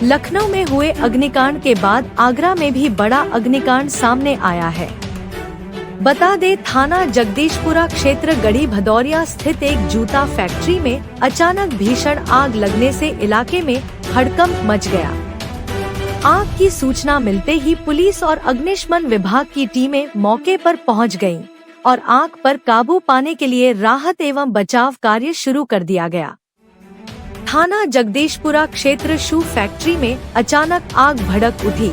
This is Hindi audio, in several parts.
लखनऊ में हुए अग्निकांड के बाद आगरा में भी बड़ा अग्निकांड सामने आया है। बता दे, थाना जगदीशपुरा क्षेत्र गढ़ी भदौरिया स्थित एक जूता फैक्ट्री में अचानक भीषण आग लगने से इलाके में हड़कंप मच गया। आग की सूचना मिलते ही पुलिस और अग्निशमन विभाग की टीमें मौके पर पहुंच गईं और आग पर काबू पाने के लिए राहत एवं बचाव कार्य शुरू कर दिया गया। थाना जगदीशपुरा क्षेत्र शू फैक्ट्री में अचानक आग भड़क उठी।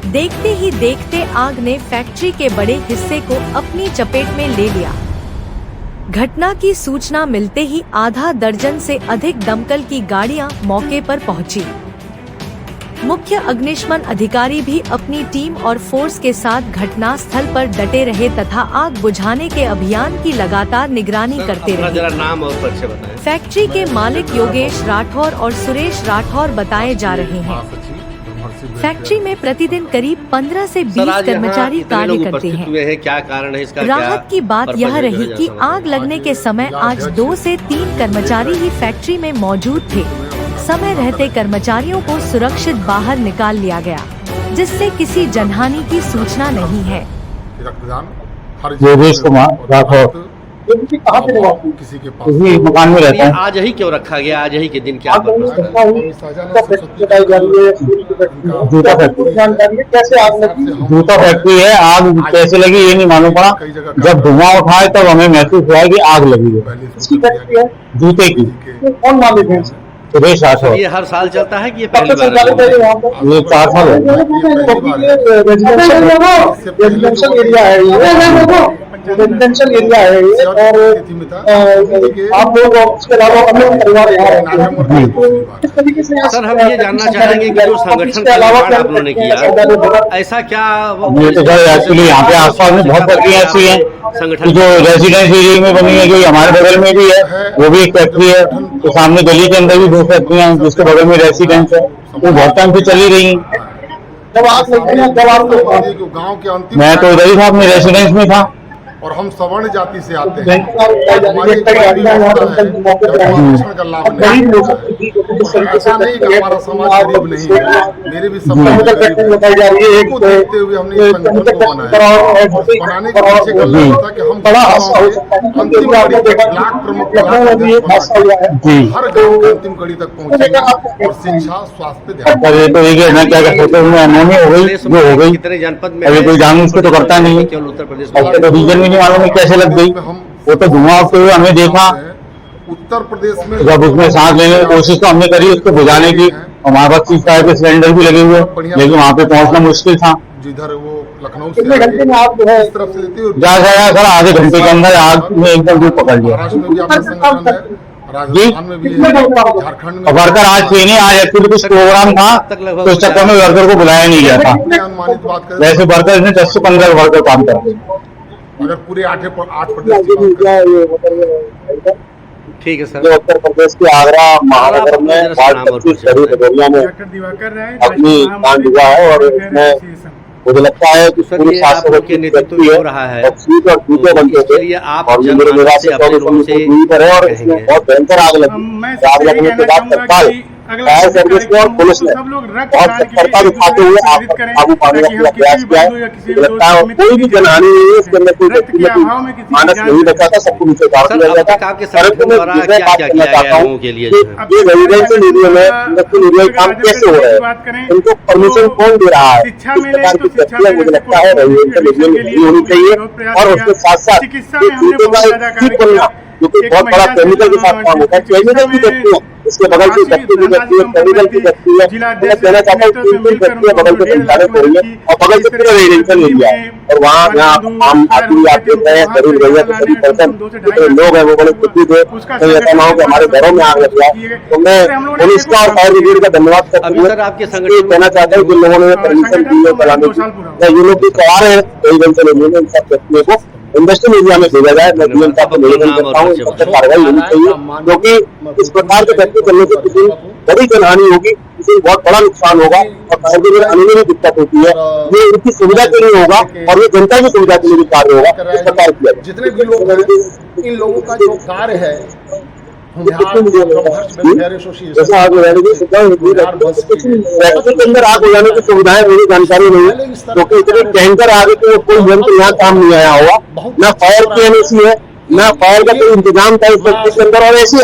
देखते ही देखते आग ने फैक्ट्री के बड़े हिस्से को अपनी चपेट में ले लिया। घटना की सूचना मिलते ही आधा दर्जन से अधिक दमकल की गाड़ियां मौके पर पहुंची। मुख्य अग्निशमन अधिकारी भी अपनी टीम और फोर्स के साथ घटनास्थल पर डटे रहे तथा आग बुझाने के अभियान की लगातार निगरानी करते रहे। जरा नाम और परिचय बताएं। फैक्ट्री के मालिक योगेश राठौर और सुरेश राठौर बताए जा रहे हैं। फैक्ट्री में प्रतिदिन करीब 15 से 20 कर्मचारी कार्य करते हैं। क्या कारण है इसका? राहत की बात यह रही कि आग लगने के समय आज 2 से 3 कर्मचारी ही फैक्ट्री में मौजूद थे। समय रहते कर्मचारियों को सुरक्षित बाहर निकाल लिया गया, जिससे किसी जनहानि की सूचना नहीं है। योगेश कुमार राठौर किसी के पास मकान में रहता है। आज ही क्यों रखा गया? आज ही के दिन क्या जूता फैक्ट्री कैसे आग लगी? जूता फैक्ट्री है, आग कैसे लगी ये नहीं मालूम पड़ा। जब धुआं उठाए तब हमें महसूस हुआ कि आग लगी है। किसकी फैक्ट्री है? जूते की। कौन मालिक है? सुरेश राठौर। ये हर साल चलता है कि ये पहली बार? ये 4 साल हो गए। रेजिडेंशियल एरिया है ये, रेजिडेंशियल एरिया है ये, और आप लोग उसके अलावा अन्य परिवार यहाँ रहते हैं। किस तरीके से सर हम ये जानना चाहेंगे कि जो संगठन का निर्माण आप लोगों ने किया, ऐसा क्या? ये तो सर एक्चुअली यहाँ पे आसपास में बहुत फैक्ट्रियाँ ऐसी हैं संगठन जो रेजिडेंस एरिया में बनी है, जो हमारे बगल में भी है, वो भी एक फैक्ट्री है। तो सामने गली के अंदर भी 2 फैक्ट्रियाँ हैं जिसके बगल में रेजिडेंस है, वो बहुत टाइम से चली रही हैं। जब आप गाँव के अंतिम, मैं तो इधर ही था, अपने रेजिडेंस में था। और हम सवर्ण जाति से आते हैं, ऐसा नहीं कि हमारा समाज गरीब नहीं है, मेरे भी समाज को देखते हुए हमने इस संगठन को बनाया। बनाने के पीछे का लक्ष्य था कि हम अंतिम कड़ी तक ब्लॉक प्रमुख हर गाँव के अंतिम कड़ी तक पहुँचेंगे और शिक्षा स्वास्थ्य ये तो एक ना क्या कहते हैं, अनहोनी हो गई जो हो गई। कितने जनपद में? अभी कोई जानबूझ के तो करता नहीं है, केवल उत्तर प्रदेश तो रीजन में नहीं मालूम है कैसे लग गई। वो तो धुआं उठते हुए हमने देखा। उत्तर प्रदेश में जब उसमें सांस लेने की कोशिश तो हमने करी उसको बुझाने की, हमारे पास 30 टायर के सिलेंडर भी लगे हुए, लेकिन वहाँ पे पहुँचना मुश्किल था। जिधर वो लखनऊ से घंटे में आप जो है इस तरफ से लेते हो सर आधे घंटे के अंदर आग में एकदम दूर पकड़ लिया। महाराष्ट्र में भी आपका संगठन है, राजस्थान में भी है, झारखंड में। वर्कर आज थे नहीं, आज एक्चुअली कुछ प्रोग्राम था तो इस चक्कर में वर्कर को बुलाया नहीं गया था। अनुमानित बात करें वैसे वर्कर ने 10 से 15 वर्कर काम करा। अगर पूरे 8 प्रदेश की बात करें। ठीक है सर। उत्तर प्रदेश के आगरा महानगर में भदौरिया में अपनी कांड हुआ है और इसमें मुझे लगता है कि पूरी 700 के नेतृत्व हो रहा है और सीट और जूते बनते थे और ये मेरे निवास से 24 से दूरी पर है और इसमें बहुत भयंकर आग लगी। आग लगने के बाद तत्काल फायर सर्विस ने और पुलिस ने बहुत तत्परता दिखाते हुए आग पर काबू पाने का प्रयास किया है। मुझे लगता है कोई भी जनहानि नहीं है, इसके अंदर कोई व्यक्तिगत मानस नहीं बचा था, सबको नीचे उतार दिया गया था। परंतु मैं दूसरा बात करना चाहता हूँ, ये रेजिडेंशियल एरिया में इंडस्ट्रियल एरिया काम कैसे हो रहे हैं, इनको परमिशन कौन दे रहा है? इस प्रकार की प्रक्रिया मुझे लगता है रेजिडेंशियल एरिया में भी होनी चाहिए और उसके साथ साथ जूते का एक सीट बनना, क्योंकि बहुत बड़ा केमिकल के साथ काम होता है। केमिकल की फैक्ट्री है, इसके बगल की फैक्ट्री की फैक्ट्री है, केमिकल की फैक्ट्री है। मैं कहना चाहता हूँ 3 फैक्ट्रियाँ बगल से संचालित हो रही है और बगल से पूरा रेजिडेंशियल एरिया है और वहाँ जहाँ आम आदमी आप देख रहे हैं, गरीब रैयत सभी पर्सन जितने लोग हैं वो बड़े खुशी थे। तो ऐसा ना हो कि हमारे घरों में आग लग जाए। तो मैं पुलिस का और फायर ब्रिगेड का धन्यवाद करते हुए कहना चाहता हूँ जिन लोगों ने परमिशन दी है चलाने की, ये लोग भी सवार है रेजिडेंशियल एरिया में इन सब फैक्ट्रियों को इंडस्ट्रियल एरिया में भेजा जाए। मैं डीएम साहब को निवेदन करता हूँ इस पर कार्रवाई होनी चाहिए, क्योंकि इस प्रकार के फैक्ट्री चलने से किसी बड़ी जनहानि होगी, किसी बहुत बड़ा नुकसान होगा और फायर ब्रिगेड आने में भी दिक्कत होती है। ये उनकी सुविधा के लिए होगा और ये जनता की सुविधा के लिए भी कार्य होगा। इस प्रकार किया जितने भी लोग हैं, इन लोगों का जो कार्य है जैसे आग लगाने की के अंदर आग लगाने की सुविधाएं मेरी जानकारी नहीं, क्योंकि इतने टैंकर आगे तो कोई यंत्र यहाँ काम नहीं आया होगा, ना फायर की एनओसी है, ना फायर का कोई इंतजाम था इस फैक्ट्री के अंदर। और ऐसे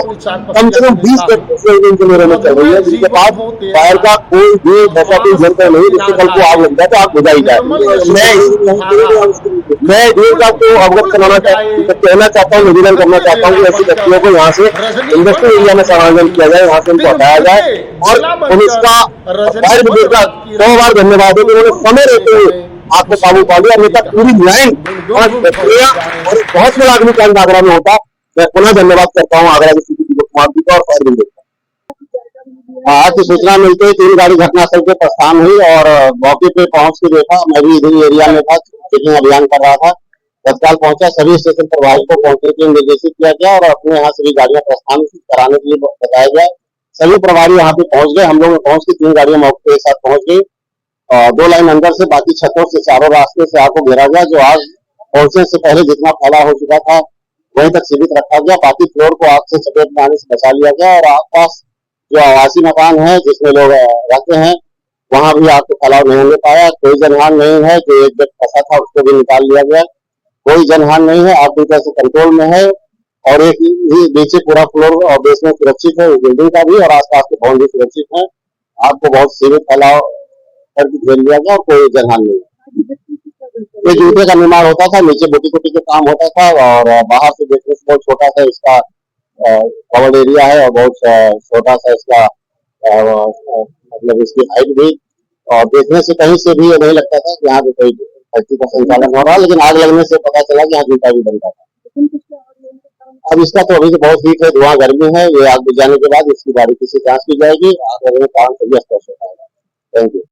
कम से कम 20 फैक्ट्री इंजीनियरों में चल रही है जिनके पास फायर का कोई भी ऐसा कोई यंत्र नहीं जिससे कल को आग लग जाए तो आग बुझाई जाए। मैं डीएम साहब को अवगत कहना चाहता हूँ, निवेदन करना चाहता हूँ कि ऐसी व्यक्तियों को यहाँ से इंडस्ट्रियल एरिया में समायोजन किया जाए, यहाँ से उनको हटाया जाए। और पुलिस का फायर ब्रिगेड का 100 बार धन्यवाद है कि उन्होंने समय रहते हुए आपको काबू पा लिया, अन्यथा पूरी लाइन और बहुत बड़ा अग्निकांड आगरा में होता। मैं पुनः धन्यवाद करता हूँ आगरा के सीपी दीपक कुमार जी का और फायर ब्रिगेड का। आज की सूचना मिलते ही 3 गाड़ी घटनास्थल पे प्रस्थान हुई और मौके पे पहुंच के देखा, मैं भी इधर एरिया में था, चेकिंग अभियान कर रहा था। तत्काल पहुंचा, सभी स्टेशन प्रभारी को पहुंचने के लिए निर्देशित किया गया और अपने यहाँ सभी गाड़ियां प्रस्थान कराने के लिए बताया गया। सभी प्रभारी यहाँ पे पहुंच गए, हम लोग पहुंच के 3 गाड़ियां मौके के साथ पहुंच गई। 2 लाइन अंदर से, बाकी छतों से, चारों रास्ते से आग को घेरा गया। जो आग पहुंचने से पहले जितना फैला हो चुका था वहीं तक सीमित रखा गया, बाकी फ्लोर को आग से चपेट में आने से बचा लिया गया। और आसपास जो आवासीय मकान है जिसमें लोग रहते हैं वहां भी आग को फैलाव नहीं होने पाया। कोई जनहानि नहीं है, जो एक व्यक्ति फंसा था उसको भी निकाल लिया गया, कोई जनहानि नहीं है, आग पूरी तरह से कंट्रोल में है। और एक ही नीचे पूरा फ्लोर और बेसमेंट सुरक्षित है, बिल्डिंग का भी और आसपास के भवन भी सुरक्षित है। आग को बहुत सीमित फैलाव करके घेर लिया गया और कोई जनहानि नहीं। ये जूते का निर्माण होता था, नीचे बोटी कोटी का काम होता था और बाहर से देखने से बहुत छोटा सा इसका कवर्ड एरिया है और बहुत छोटा सा इसका मतलब इसकी हाइट भी, और देखने से कहीं से भी ये नहीं लगता था कि यहाँ पे कोई फैक्ट्री का संचालन हो रहा है। लेकिन आग लगने से पता चला कि यहाँ जूता भी बनता था। अब इसका तो अभी तो बहुत हीट है, धुआं गर्मी है। ये आग बुझाने के बाद इसकी बारीकी से जांच की जाएगी, आग लगने का कारण सभी स्पष्ट हो पाएगा। Thank you.